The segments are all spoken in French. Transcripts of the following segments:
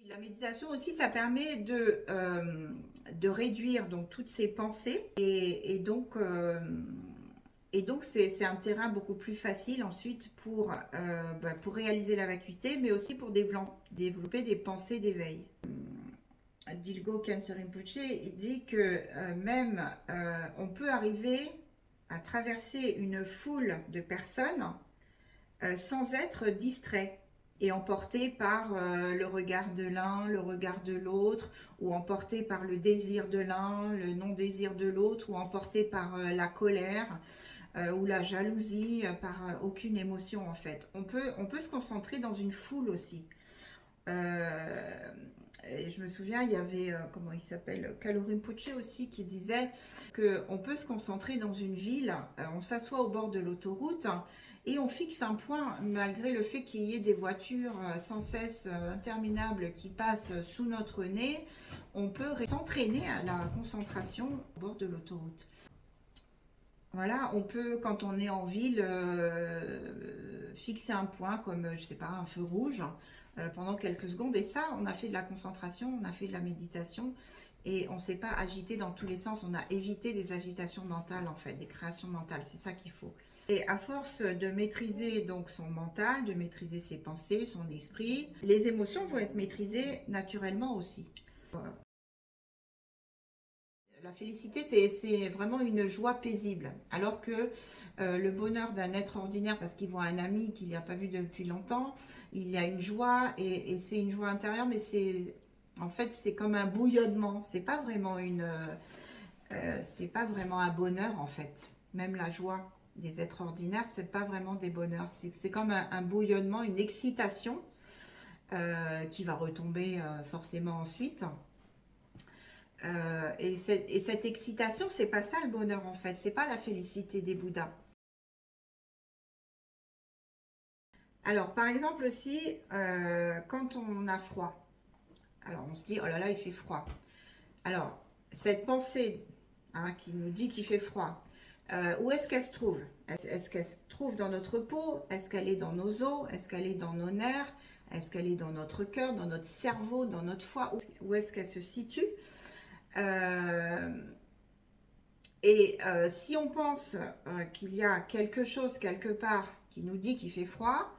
La méditation aussi, ça permet de réduire donc toutes ces pensées et donc c'est un terrain beaucoup plus facile ensuite pour réaliser la vacuité, mais aussi pour développer des pensées d'éveil. Dilgo Khyentse Rinpoche, il dit que même on peut arriver à traverser une foule de personnes sans être distrait et emporté par le regard de l'un, le regard de l'autre, ou emporté par le désir de l'un, le non-désir de l'autre, ou emporté par la colère ou la jalousie, par aucune émotion en fait. On peut se concentrer dans une foule aussi. Euh, et je me souviens, il y avait, comment il s'appelle, Kalu Rinpoche aussi, qui disait qu'on peut se concentrer dans une ville, on s'assoit au bord de l'autoroute et on fixe un point, malgré le fait qu'il y ait des voitures sans cesse interminables qui passent sous notre nez, on peut s'entraîner à la concentration au bord de l'autoroute. Voilà, on peut, quand on est en ville, fixer un point comme, je sais pas, un feu rouge pendant quelques secondes. Et ça, on a fait de la concentration, on a fait de la méditation et on ne s'est pas agité dans tous les sens. On a évité des agitations mentales, en fait, des créations mentales. C'est ça qu'il faut. Et à force de maîtriser donc son mental, de maîtriser ses pensées, son esprit, les émotions vont être maîtrisées naturellement aussi. La félicité, c'est vraiment une joie paisible. Alors que le bonheur d'un être ordinaire, parce qu'il voit un ami qu'il n'a pas vu depuis longtemps, il y a une joie et c'est une joie intérieure, mais en fait, c'est comme un bouillonnement. C'est pas vraiment un bonheur en fait. Même la joie des êtres ordinaires, c'est pas vraiment des bonheurs. C'est comme un bouillonnement, une excitation qui va retomber forcément ensuite. Et cette excitation, c'est pas ça le bonheur en fait, c'est pas la félicité des Bouddhas. Alors, par exemple aussi, quand on a froid, alors on se dit, oh là là, il fait froid. Alors, cette pensée qui nous dit qu'il fait froid, où est-ce qu'elle se trouve? Est-ce qu'elle se trouve dans notre peau? Est-ce qu'elle est dans nos os? Est-ce qu'elle est dans nos nerfs? Est-ce qu'elle est dans notre cœur, dans notre cerveau, dans notre foie? Où est-ce qu'elle se situe? Euh, Et si on pense qu'il y a quelque chose quelque part qui nous dit qu'il fait froid,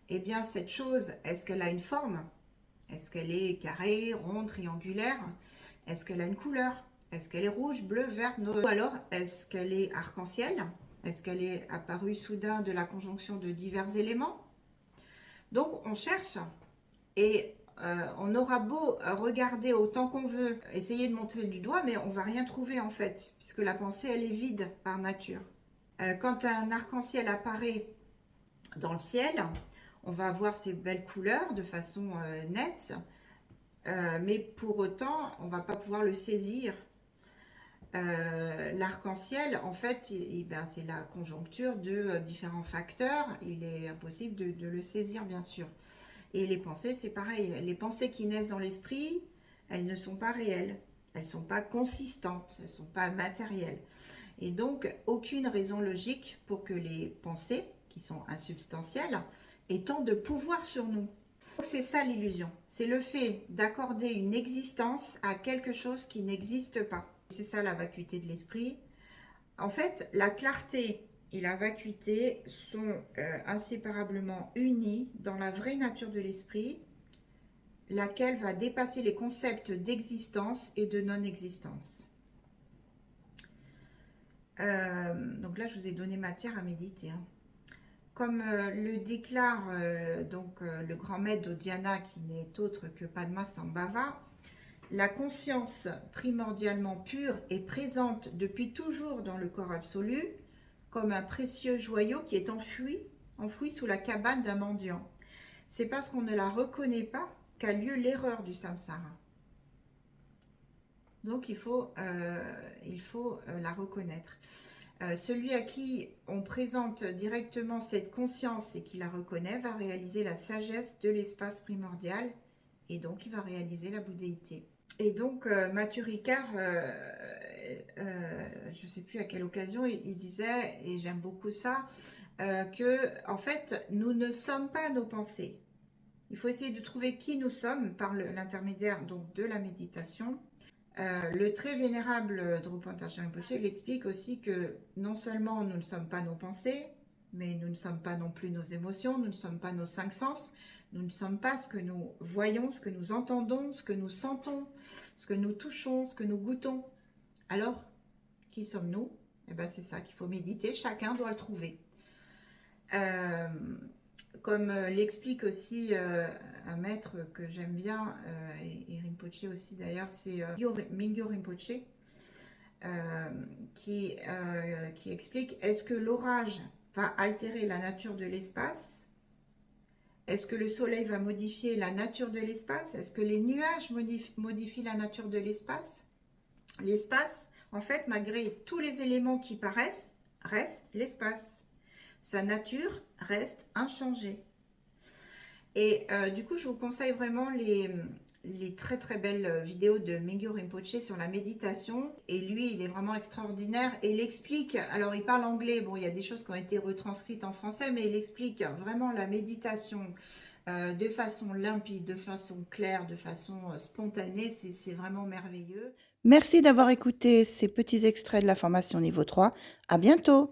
eh bien cette chose, est-ce qu'elle a une forme? Est-ce qu'elle est carrée, ronde, triangulaire? Est-ce qu'elle a une couleur? Est-ce qu'elle est rouge, bleue, verte, ou alors est-ce qu'elle est arc-en-ciel? Est-ce qu'elle est apparue soudain de la conjonction de divers éléments? Donc on cherche et on aura beau regarder autant qu'on veut, essayer de montrer du doigt, mais on va rien trouver en fait, puisque la pensée elle est vide par nature. Quand un arc-en-ciel apparaît dans le ciel, on va voir ces belles couleurs de façon nette, mais pour autant, on va pas pouvoir le saisir. L'arc-en-ciel, en fait, ben, c'est la conjoncture de différents facteurs. Il est impossible de le saisir, bien sûr. Et les pensées, c'est pareil. Les pensées qui naissent dans l'esprit, elles ne sont pas réelles. Elles ne sont pas consistantes. Elles ne sont pas matérielles. Et donc, aucune raison logique pour que les pensées, qui sont insubstantielles, aient tant de pouvoir sur nous. C'est ça l'illusion. C'est le fait d'accorder une existence à quelque chose qui n'existe pas. C'est ça la vacuité de l'esprit. En fait, la clarté et la vacuité sont inséparablement unies dans la vraie nature de l'esprit, laquelle va dépasser les concepts d'existence et de non-existence. Donc là, je vous ai donné matière à méditer. Comme le déclare le grand maître d'Odiana, qui n'est autre que Padmasambhava, la conscience primordialement pure est présente depuis toujours dans le corps absolu, comme un précieux joyau qui est enfoui sous la cabane d'un mendiant. C'est parce qu'on ne la reconnaît pas qu'a lieu l'erreur du samsara. Donc il faut la reconnaître. Celui à qui on présente directement cette conscience et qui la reconnaît va réaliser la sagesse de l'espace primordial et donc il va réaliser la bouddhéité. Et donc Mathieu Ricard, je ne sais plus à quelle occasion, il disait, et j'aime beaucoup ça, que en fait nous ne sommes pas nos pensées. Il faut essayer de trouver qui nous sommes par l'intermédiaire donc de la méditation. Le très vénérable Drupal Rinpoche, il explique aussi que non seulement nous ne sommes pas nos pensées, mais nous ne sommes pas non plus nos émotions, nous ne sommes pas nos cinq sens, nous ne sommes pas ce que nous voyons, ce que nous entendons, ce que nous sentons, ce que nous touchons, ce que nous goûtons. Alors, qui sommes-nous? Eh bien, c'est ça qu'il faut méditer, chacun doit le trouver. Comme l'explique aussi un maître que j'aime bien, et Rinpoche aussi d'ailleurs, c'est Mingyur Rinpoche, qui explique, est-ce que l'orage va altérer la nature de l'espace? Est-ce que le soleil va modifier la nature de l'espace? Est-ce que les nuages modifient la nature de l'espace? L'espace, en fait, malgré tous les éléments qui paraissent, reste l'espace. Sa nature reste inchangée. Et du coup, je vous conseille vraiment les très très belles vidéos de Mingyur Rinpoche sur la méditation. Et lui, il est vraiment extraordinaire. Et il explique, alors il parle anglais, bon, il y a des choses qui ont été retranscrites en français, mais il explique vraiment la méditation de façon limpide, de façon claire, de façon spontanée. C'est vraiment merveilleux. Merci d'avoir écouté ces petits extraits de la formation niveau 3. À bientôt!